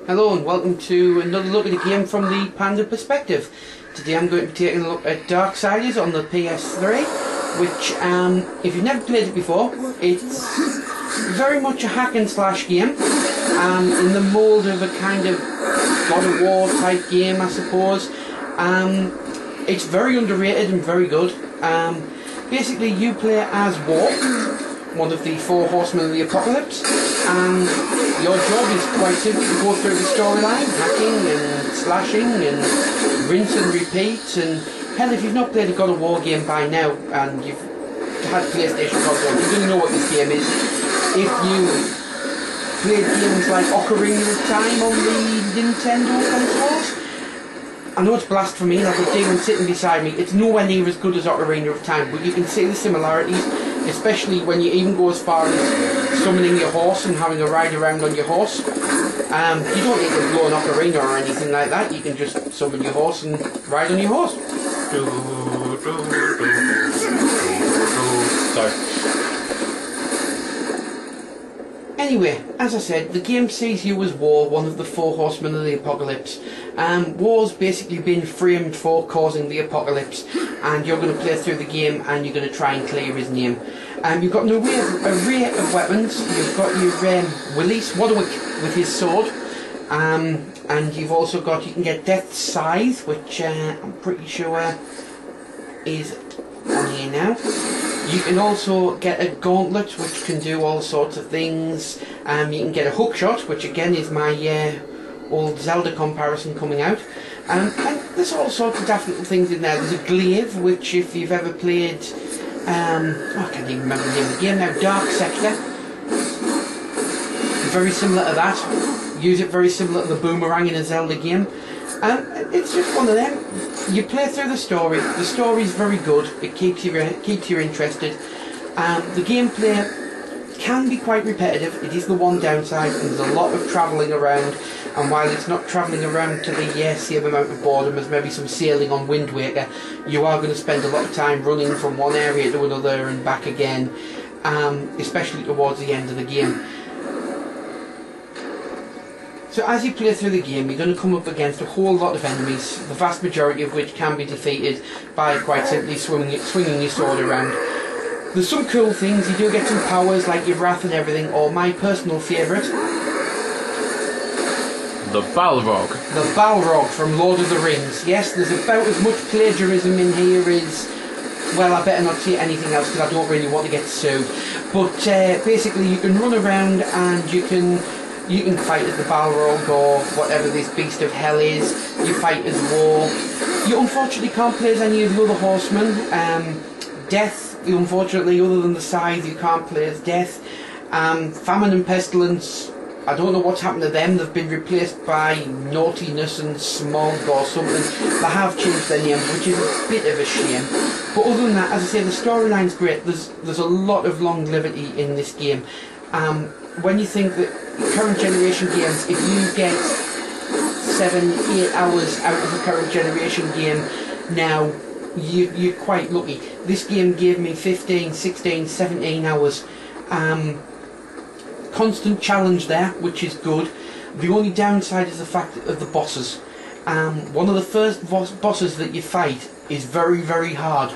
Hello and welcome to another look at a game from the Panda perspective. Today I'm going to be taking a look at Darksiders on the PS3, which, if you've never played it before, it's very much a hack and slash game, in the mould of a kind of God of War type game, I suppose. It's very underrated and very good. Basically you play as War, one of the four horsemen of the apocalypse, and your job is quite simple to go through the storyline, hacking and slashing and rinse and repeat. And hell, if you've not played a God of War game by now and you've had PlayStation consoles, you're going to know what this game is. If you played games like Ocarina of Time on the Nintendo consoles, I know it's blasphemy, and I've got Demon sitting beside me, it's nowhere near as good as Ocarina of Time, but you can see the similarities, especially when you even go as far as summoning your horse and having a ride around on your horse. You don't need to blow an ocarina or anything like that, you can just summon your horse and ride on your horse. Sorry. Anyway, as I said, the game sees you as War, one of the four horsemen of the apocalypse. War's basically been framed for causing the apocalypse, and you're going to play through the game and you're going to try and clear his name. You've got an array of weapons. You've got your Willis Wadwick with his sword, and you've also got, you can get Death's Scythe, which I'm pretty sure is on here now. You can also get a gauntlet, which can do all sorts of things. You can get a hookshot, which again is my old Zelda comparison coming out. And there's all sorts of daft little things in there. There's a glaive, which if you've ever played, I can't even remember the name of the game now, Dark Sector. Very similar to that. Use it very similar to the boomerang in a Zelda game. It's just one of them. You play through the story. The story's very good. It keeps you interested. The gameplay can be quite repetitive. It is the one downside, and there's a lot of travelling around. And while it's not travelling around to the same amount of boredom as maybe some sailing on Wind Waker, you are going to spend a lot of time running from one area to another and back again, especially towards the end of the game. So as you play through the game, you're going to come up against a whole lot of enemies, the vast majority of which can be defeated by quite simply swinging your sword around. There's some cool things. You do get some powers like your wrath and everything, or my personal favourite, the Balrog. The Balrog from Lord of the Rings. Yes, there's about as much plagiarism in here as, well, I better not say anything else because I don't really want to get sued. But basically you can run around and you can fight as the Balrog or whatever this beast of hell is. You fight as War. You unfortunately can't play as any of the other horsemen. Death, unfortunately, other than the Scythe, you can't play as Death. Famine and Pestilence, I don't know what's happened to them. They've been replaced by Naughtiness and Smog or something. They have changed their name, which is a bit of a shame. But other than that, as I say, the storyline's great. There's a lot of longevity in this game. When you think that current generation games, if you get 7-8 hours out of a current generation game now, you're quite lucky. This game gave me 15, 16, 17 hours. Constant challenge there, which is good. The only downside is the fact of the bosses. One of the first bosses that you fight is very, very hard,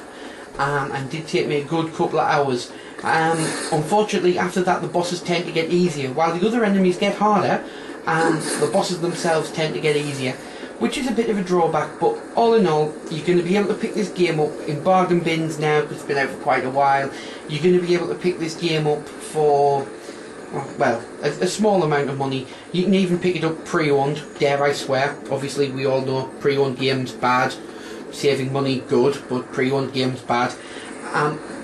and did take me a good couple of hours. Unfortunately, after that the bosses tend to get easier. While the other enemies get harder, the bosses themselves tend to get easier, which is a bit of a drawback. But all in all, you're going to be able to pick this game up in bargain bins now, because it's been out for quite a while. You're going to be able to pick this game up for, well, a small amount of money. You can even pick it up pre-owned, dare I swear. Obviously we all know pre-owned games bad, saving money good, but pre-owned games bad.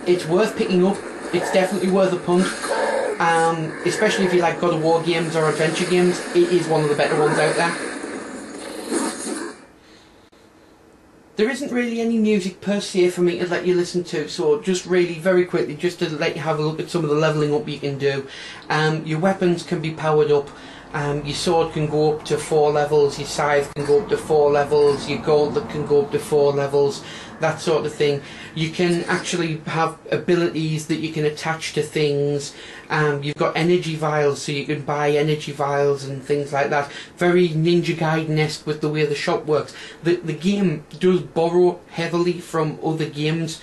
It's worth picking up. It's definitely worth a punt, especially if you like God of War games or adventure games. It is one of the better ones out there. There isn't really any music per se for me to let you listen to, so just really very quickly, just to let you have a look at some of the levelling up you can do. Your weapons can be powered up. Your sword can go up to 4 levels, your scythe can go up to 4 levels, your gauntlet can go up to 4 levels, that sort of thing. You can actually have abilities that you can attach to things. You've got energy vials, so you can buy energy vials and things like that. Very Ninja Gaiden-esque with the way the shop works. The game does borrow heavily from other games.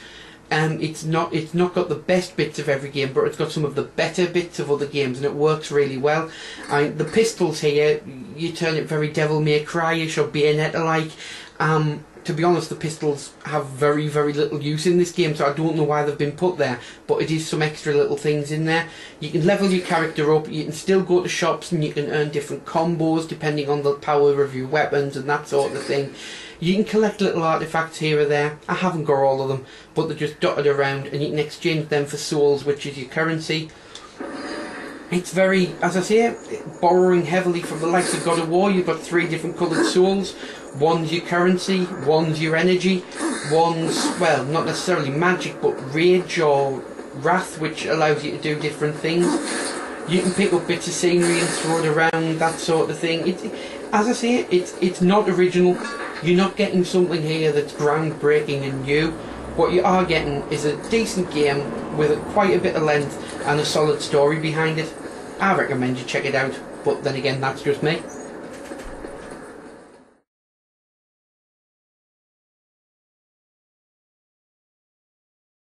It's not got the best bits of every game, but it's got some of the better bits of other games, and it works really well. The pistols here, you turn it very Devil May Cry-ish or Bayonetta-like. To be honest, the pistols have very, very little use in this game, so I don't know why they've been put there, but it is some extra little things in there. You can level your character up, you can still go to shops and you can earn different combos depending on the power of your weapons and that sort of thing. You can collect little artifacts here or there. I haven't got all of them, but they're just dotted around, and you can exchange them for souls, which is your currency. It's very, as I say, borrowing heavily from the likes of God of War. You've got 3 different coloured souls. One's your currency, one's your energy, one's, well, not necessarily magic, but rage or wrath, which allows you to do different things. You can pick up bits of scenery and throw it around, that sort of thing. As I say, it's not original. You're not getting something here that's groundbreaking and new. What you are getting is a decent game with quite a bit of length and a solid story behind it. I recommend you check it out, but then again, that's just me.